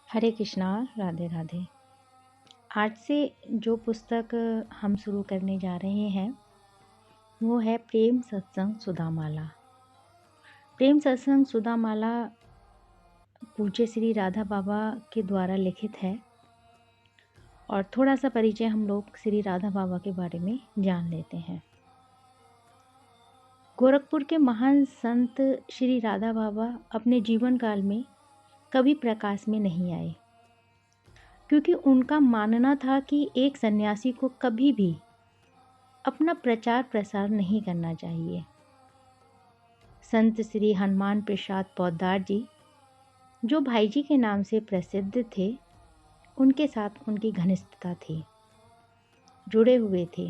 हरे कृष्णा। राधे राधे। आज से जो पुस्तक हम शुरू करने जा रहे हैं वो है प्रेम सत्संग सुधामाला। प्रेम सत्संग सुधामाला पूज्य श्री राधा बाबा के द्वारा लिखित है और थोड़ा सा परिचय हम लोग श्री राधा बाबा के बारे में जान लेते हैं। गोरखपुर के महान संत श्री राधा बाबा अपने जीवन काल में कभी प्रकाश में नहीं आए, क्योंकि उनका मानना था कि एक सन्यासी को कभी भी अपना प्रचार प्रसार नहीं करना चाहिए। संत श्री हनुमान प्रसाद पोद्दार जी, जो भाई जी के नाम से प्रसिद्ध थे, उनके साथ उनकी घनिष्ठता थी, जुड़े हुए थे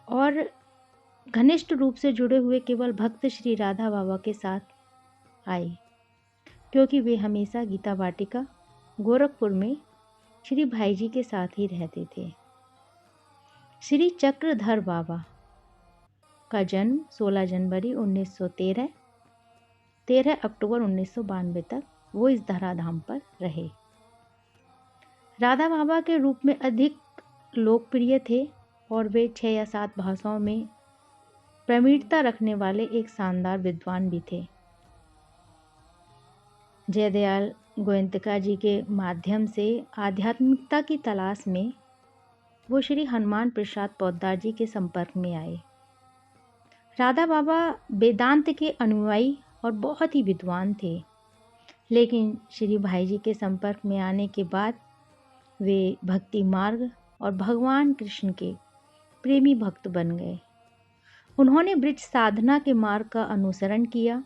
और घनिष्ठ रूप से जुड़े हुए केवल भक्त श्री राधा बाबा के साथ आए, क्योंकि वे हमेशा गीता वाटिका गोरखपुर में श्री भाई जी के साथ ही रहते थे। श्री चक्रधर बाबा का जन्म 16 जनवरी 1913, 13 अक्टूबर 1992 तक वो इस धराधाम पर रहे। राधा बाबा के रूप में अधिक लोकप्रिय थे और वे 6 या 7 भाषाओं में प्रवीणता रखने वाले एक शानदार विद्वान भी थे। जयदयाल गोयंतका जी के माध्यम से आध्यात्मिकता की तलाश में वो श्री हनुमान प्रसाद पोद्दार जी के संपर्क में आए। राधा बाबा वेदांत के अनुयायी और बहुत ही विद्वान थे, लेकिन श्री भाई जी के संपर्क में आने के बाद वे भक्ति मार्ग और भगवान कृष्ण के प्रेमी भक्त बन गए। उन्होंने ब्रज साधना के मार्ग का अनुसरण किया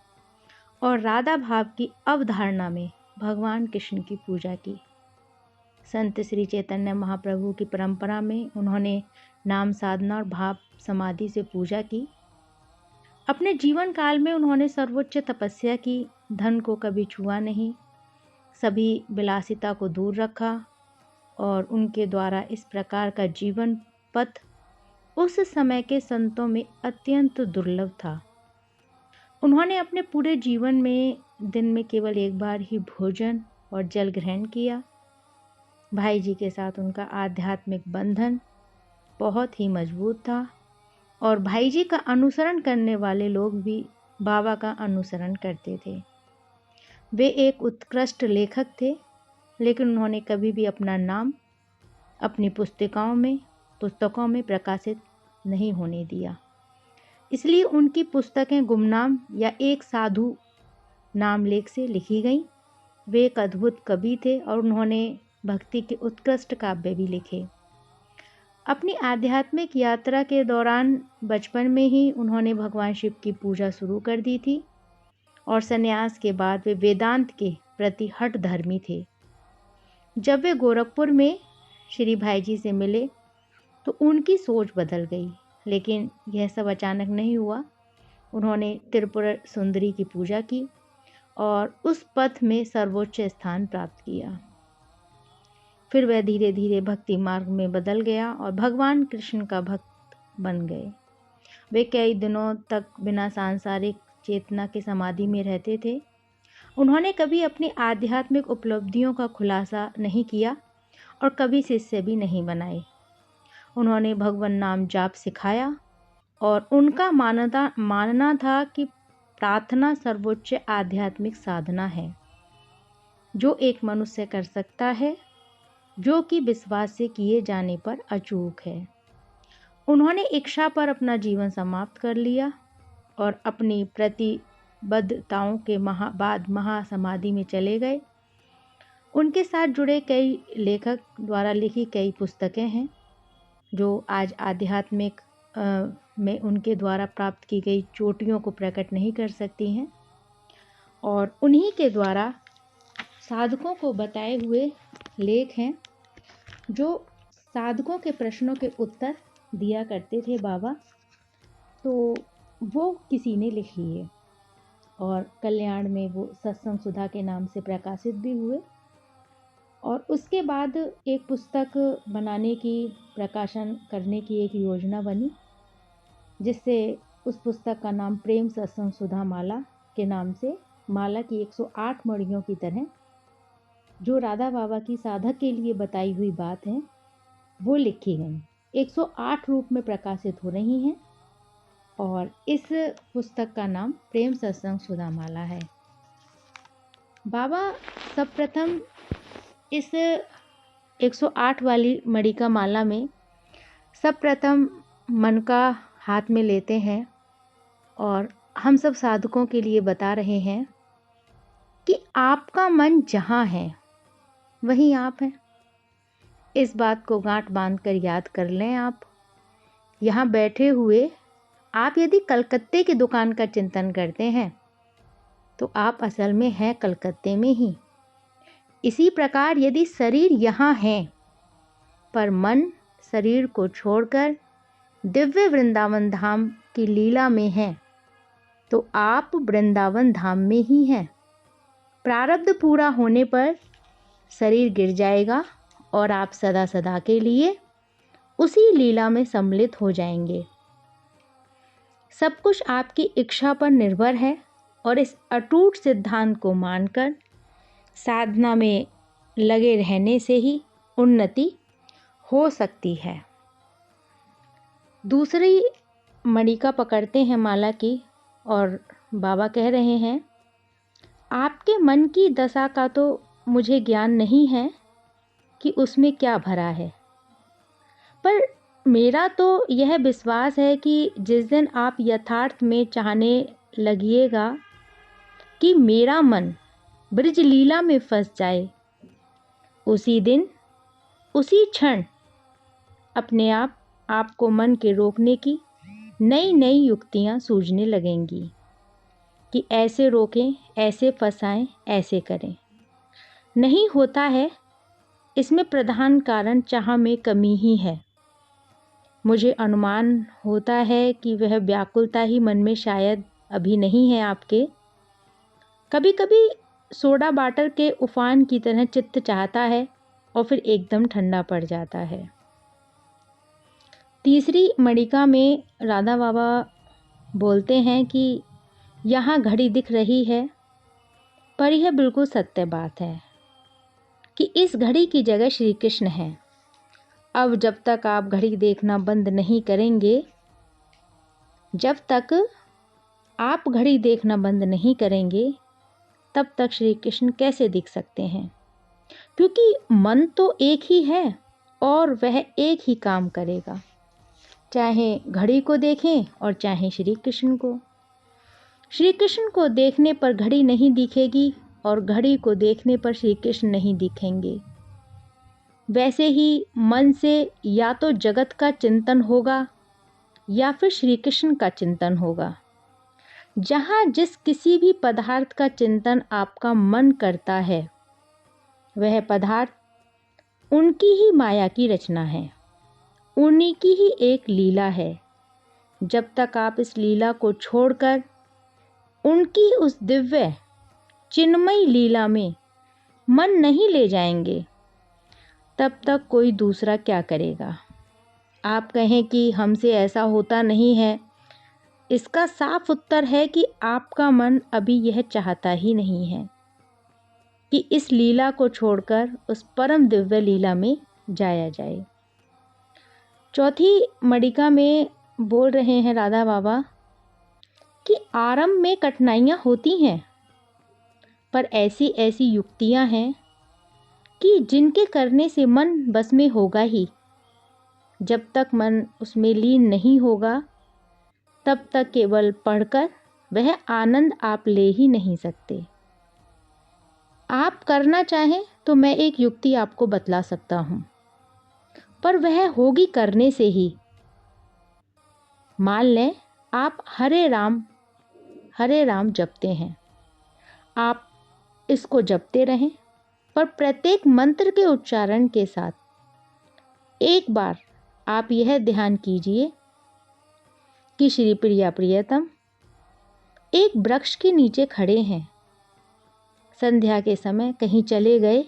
और राधा भाव की अवधारणा में भगवान कृष्ण की पूजा की। संत श्री चैतन्य महाप्रभु की परंपरा में उन्होंने नाम साधना और भाव समाधि से पूजा की। अपने जीवन काल में उन्होंने सर्वोच्च तपस्या की, धन को कभी छुआ नहीं, सभी विलासिता को दूर रखा और उनके द्वारा इस प्रकार का जीवन पथ उस समय के संतों में अत्यंत दुर्लभ था। उन्होंने अपने पूरे जीवन में दिन में केवल एक बार ही भोजन और जल ग्रहण किया। भाई जी के साथ उनका आध्यात्मिक बंधन बहुत ही मजबूत था और भाई जी का अनुसरण करने वाले लोग भी बाबा का अनुसरण करते थे। वे एक उत्कृष्ट लेखक थे, लेकिन उन्होंने कभी भी अपना नाम अपनी पुस्तकों में प्रकाशित नहीं होने दिया। इसलिए उनकी पुस्तकें गुमनाम या एक साधु नाम लेख से लिखी गईं। वे एक अद्भुत कवि थे और उन्होंने भक्ति के उत्कृष्ट काव्य भी लिखे। अपनी आध्यात्मिक यात्रा के दौरान बचपन में ही उन्होंने भगवान शिव की पूजा शुरू कर दी थी और संन्यास के बाद वे वेदांत के प्रति हठ धर्मी थे। जब वे गोरखपुर में श्री भाई जी से मिले तो उनकी सोच बदल गई, लेकिन यह सब अचानक नहीं हुआ। उन्होंने त्रिपुरा सुंदरी की पूजा की और उस पथ में सर्वोच्च स्थान प्राप्त किया। फिर वह धीरे धीरे भक्ति मार्ग में बदल गया और भगवान कृष्ण का भक्त बन गए। वे कई दिनों तक बिना सांसारिक चेतना के समाधि में रहते थे। उन्होंने कभी अपनी आध्यात्मिक उपलब्धियों का खुलासा नहीं किया और कभी शिष्य भी नहीं बनाए। उन्होंने भगवान नाम जाप सिखाया और उनका मानना था कि प्रार्थना सर्वोच्च आध्यात्मिक साधना है जो एक मनुष्य कर सकता है, जो कि विश्वास से किए जाने पर अचूक है। उन्होंने इच्छा पर अपना जीवन समाप्त कर लिया और अपनी प्रतिबद्धताओं के बाद महासमाधि में चले गए। उनके साथ जुड़े कई लेखक द्वारा लिखी कई पुस्तकें हैं जो आज आध्यात्मिक में उनके द्वारा प्राप्त की गई चोटियों को प्रकट नहीं कर सकती हैं, और उन्हीं के द्वारा साधकों को बताए हुए लेख हैं जो साधकों के प्रश्नों के उत्तर दिया करते थे बाबा, तो वो किसी ने लिख लिए और कल्याण में वो सत्संग सुधा के नाम से प्रकाशित भी हुए। और उसके बाद एक पुस्तक बनाने की, प्रकाशन करने की एक योजना बनी, जिससे उस पुस्तक का नाम प्रेम सत्संग सुधा माला के नाम से, माला की 108 मणियों की तरह जो राधा बाबा की साधक के लिए बताई हुई बात है वो लिखी गई 108 रूप में प्रकाशित हो रही हैं। और इस पुस्तक का नाम प्रेम सत्संग सुधामाला है। बाबा सर्वप्रथम इस 108 वाली मणिका माला में सर्वप्रथम मन का हाथ में लेते हैं और हम सब साधकों के लिए बता रहे हैं कि आपका मन जहाँ है वहीं आप हैं। इस बात को गांठ बांधकर याद कर लें। आप यहाँ बैठे हुए आप यदि कलकत्ते की दुकान का चिंतन करते हैं तो आप असल में हैं कलकत्ते में ही। इसी प्रकार यदि शरीर यहाँ है पर मन शरीर को छोड़कर दिव्य वृंदावन धाम की लीला में है तो आप वृंदावन धाम में ही हैं। प्रारब्ध पूरा होने पर शरीर गिर जाएगा और आप सदा सदा के लिए उसी लीला में सम्मिलित हो जाएंगे। सब कुछ आपकी इच्छा पर निर्भर है और इस अटूट सिद्धांत को मानकर साधना में लगे रहने से ही उन्नति हो सकती है। दूसरी मणिका पकड़ते हैं माला की और बाबा कह रहे हैं, आपके मन की दशा का तो मुझे ज्ञान नहीं है कि उसमें क्या भरा है, पर मेरा तो यह विश्वास है कि जिस दिन आप यथार्थ में चाहने लगिएगा कि मेरा मन ब्रज लीला में फंस जाए, उसी दिन उसी क्षण अपने आप आपको मन के रोकने की नई नई युक्तियां सूझने लगेंगी कि ऐसे रोकें, ऐसे फंसाएं, ऐसे करें। नहीं होता है, इसमें प्रधान कारण चाह में कमी ही है। मुझे अनुमान होता है कि वह व्याकुलता ही मन में शायद अभी नहीं है आपके। कभी कभी सोडा वाटर के उफान की तरह चित्त चाहता है और फिर एकदम ठंडा पड़ जाता है। तीसरी मणिका में राधा बाबा बोलते हैं कि यहाँ घड़ी दिख रही है, पर यह बिल्कुल सत्य बात है कि इस घड़ी की जगह श्री कृष्ण है। अब जब तक आप घड़ी देखना बंद नहीं करेंगे, जब तक आप घड़ी देखना बंद नहीं करेंगे, तब तक श्री कृष्ण कैसे दिख सकते हैं? क्योंकि मन तो एक ही है और वह एक ही काम करेगा, चाहे घड़ी को देखें और चाहे श्री कृष्ण को। श्री कृष्ण को देखने पर घड़ी नहीं दिखेगी और घड़ी को देखने पर श्री कृष्ण नहीं दिखेंगे। वैसे ही मन से या तो जगत का चिंतन होगा या फिर श्री कृष्ण का चिंतन होगा। जहाँ जिस किसी भी पदार्थ का चिंतन आपका मन करता है, वह पदार्थ उनकी ही माया की रचना है, उन्हीं की ही एक लीला है। जब तक आप इस लीला को छोड़कर उनकी उस दिव्य चिन्मयी लीला में मन नहीं ले जाएंगे, तब तक कोई दूसरा क्या करेगा। आप कहें कि हमसे ऐसा होता नहीं है, इसका साफ उत्तर है कि आपका मन अभी यह चाहता ही नहीं है कि इस लीला को छोड़कर उस परम दिव्य लीला में जाया जाए। चौथी मणिका में बोल रहे हैं राधा बाबा कि आरंभ में कठिनाइयाँ होती हैं, पर ऐसी ऐसी युक्तियाँ हैं कि जिनके करने से मन बस में होगा ही। जब तक मन उसमें लीन नहीं होगा, तब तक केवल पढ़कर वह आनंद आप ले ही नहीं सकते। आप करना चाहें तो मैं एक युक्ति आपको बतला सकता हूँ, पर वह होगी करने से ही। मान लें आप हरे राम जपते हैं, आप इसको जपते रहें, पर प्रत्येक मंत्र के उच्चारण के साथ एक बार आप यह ध्यान कीजिए कि श्री प्रिया प्रियतम एक वृक्ष के नीचे खड़े हैं, संध्या के समय कहीं चले गए।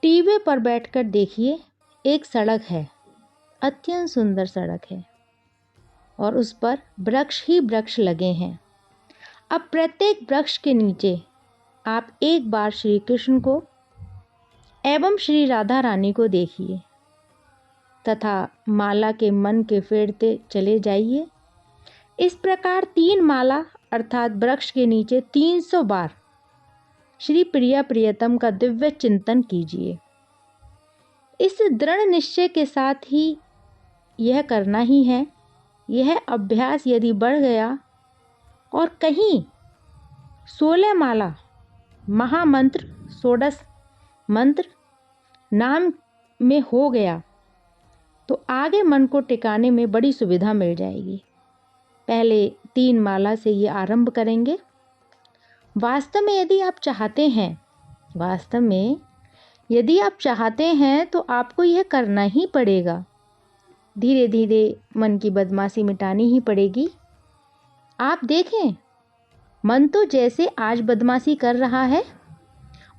टीवे पर बैठकर देखिए, एक सड़क है, अत्यंत सुंदर सड़क है और उस पर वृक्ष ही वृक्ष लगे हैं। अब प्रत्येक वृक्ष के नीचे आप एक बार श्री कृष्ण को एवं श्री राधा रानी को देखिए तथा माला के मन के फेरते चले जाइए। इस प्रकार 3 माला अर्थात वृक्ष के नीचे 300 बार श्री प्रिया प्रियतम का दिव्य चिंतन कीजिए। इस दृढ़ निश्चय के साथ ही यह करना ही है। यह अभ्यास यदि बढ़ गया और कहीं 16 माला महामंत्र षोडश मंत्र नाम में हो गया तो आगे मन को टिकाने में बड़ी सुविधा मिल जाएगी। पहले 3 माला से ये आरंभ करेंगे। वास्तव में यदि आप चाहते हैं तो आपको यह करना ही पड़ेगा। धीरे धीरे मन की बदमाशी मिटानी ही पड़ेगी। आप देखें, मन तो जैसे आज बदमाशी कर रहा है,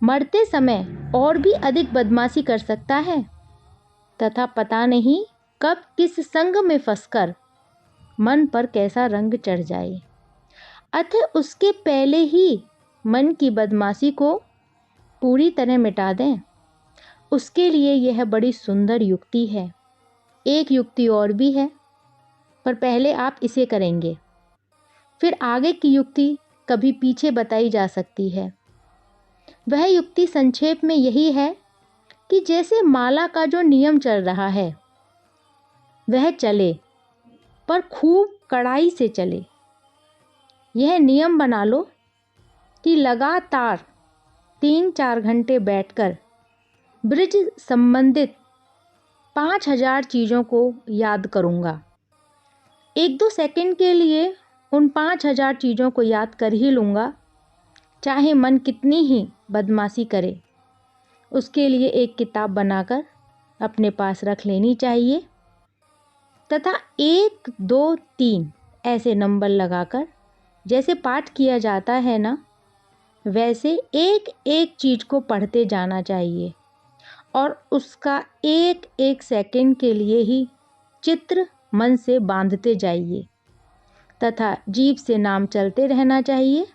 मरते समय और भी अधिक बदमाशी कर सकता है तथा पता नहीं कब किस संग में फंसकर मन पर कैसा रंग चढ़ जाए। अतः उसके पहले ही मन की बदमाशी को पूरी तरह मिटा दें। उसके लिए यह बड़ी सुंदर युक्ति है। एक युक्ति और भी है, पर पहले आप इसे करेंगे, फिर आगे की युक्ति कभी पीछे बताई जा सकती है। वह युक्ति संक्षेप में यही है कि जैसे माला का जो नियम चल रहा है वह चले, पर खूब कड़ाई से चले। यह नियम बना लो कि लगातार 3-4 घंटे बैठकर ब्रज संबंधित 5000 चीज़ों को याद करूँगा। 1-2 सेकंड के लिए उन 5000 चीज़ों को याद कर ही लूँगा, चाहे मन कितनी ही बदमाशी करे। उसके लिए एक किताब बनाकर अपने पास रख लेनी चाहिए तथा 1, 2, 3 ऐसे नंबर लगाकर जैसे पाठ किया जाता है ना, वैसे एक एक चीज़ को पढ़ते जाना चाहिए और उसका 1-1 सेकंड के लिए ही चित्र मन से बांधते जाइए तथा जीभ से नाम चलते रहना चाहिए।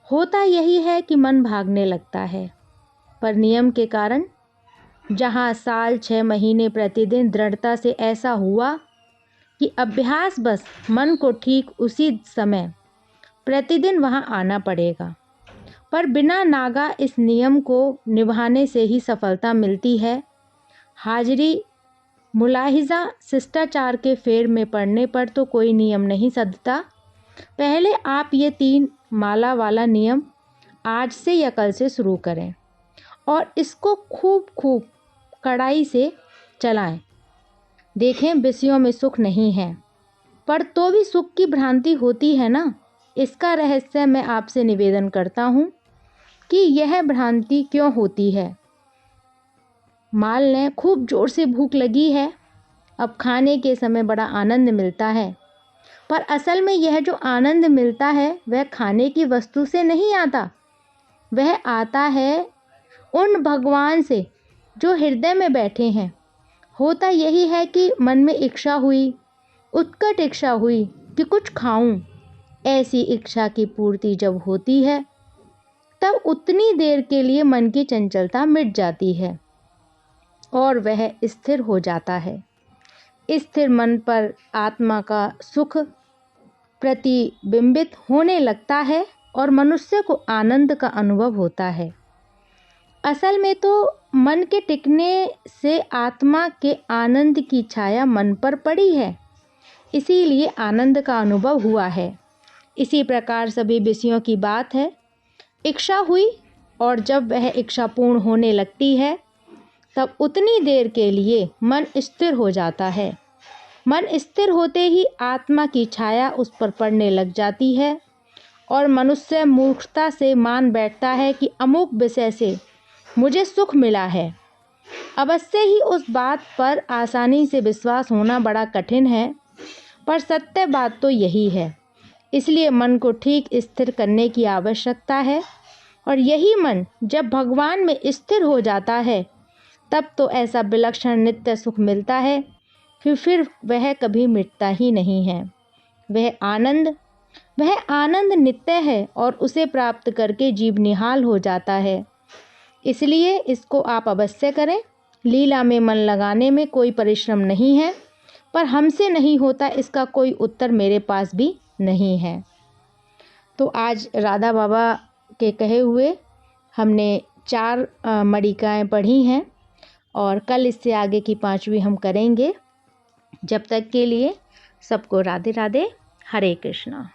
होता यही है कि मन भागने लगता है, पर नियम के कारण जहाँ साल 6 महीने प्रतिदिन दृढ़ता से ऐसा हुआ कि अभ्यास बस मन को ठीक उसी समय प्रतिदिन वहाँ आना पड़ेगा। पर बिना नागा इस नियम को निभाने से ही सफलता मिलती है। हाजिरी मुलाहिजा शिष्टाचार के फेर में पड़ने पर तो कोई नियम नहीं सधता। पहले आप ये 3 माला वाला नियम आज से या कल से शुरू करें और इसको खूब कड़ाई से चलाएं। देखें, विषयों में सुख नहीं है, पर तो भी सुख की भ्रांति होती है ना। इसका रहस्य मैं आपसे निवेदन करता हूँ कि यह भ्रांति क्यों होती है। मान लें खूब जोर से भूख लगी है, अब खाने के समय बड़ा आनंद मिलता है, पर असल में यह जो आनंद मिलता है वह खाने की वस्तु से नहीं आता, वह आता है उन भगवान से जो हृदय में बैठे हैं। होता यही है कि मन में इच्छा हुई, उत्कट इच्छा हुई कि कुछ खाऊं। ऐसी इच्छा की पूर्ति जब होती है तब उतनी देर के लिए मन की चंचलता मिट जाती है और वह स्थिर हो जाता है। स्थिर मन पर आत्मा का सुख प्रतिबिंबित होने लगता है और मनुष्य को आनंद का अनुभव होता है। असल में तो मन के टिकने से आत्मा के आनंद की छाया मन पर पड़ी है, इसीलिए आनंद का अनुभव हुआ है। इसी प्रकार सभी विषयों की बात है। इच्छा हुई और जब वह इच्छा पूर्ण होने लगती है तब उतनी देर के लिए मन स्थिर हो जाता है। मन स्थिर होते ही आत्मा की छाया उस पर पड़ने लग जाती है और मनुष्य मूर्खता से मान बैठता है कि अमुक विषय से मुझे सुख मिला है। अवश्य ही उस बात पर आसानी से विश्वास होना बड़ा कठिन है, पर सत्य बात तो यही है। इसलिए मन को ठीक स्थिर करने की आवश्यकता है और यही मन जब भगवान में स्थिर हो जाता है तब तो ऐसा विलक्षण नित्य सुख मिलता है फिर वह कभी मिटता ही नहीं है। वह आनंद वह आनंद नित्य है और उसे प्राप्त करके जीव निहाल हो जाता है। इसलिए इसको आप अवश्य करें। लीला में मन लगाने में कोई परिश्रम नहीं है, पर हमसे नहीं होता इसका कोई उत्तर मेरे पास भी नहीं है। तो आज राधा बाबा के कहे हुए हमने 4 मणिकाएँ पढ़ी हैं और कल इससे आगे की 5वीं हम करेंगे। जब तक के लिए सबको राधे राधे, हरे कृष्णा।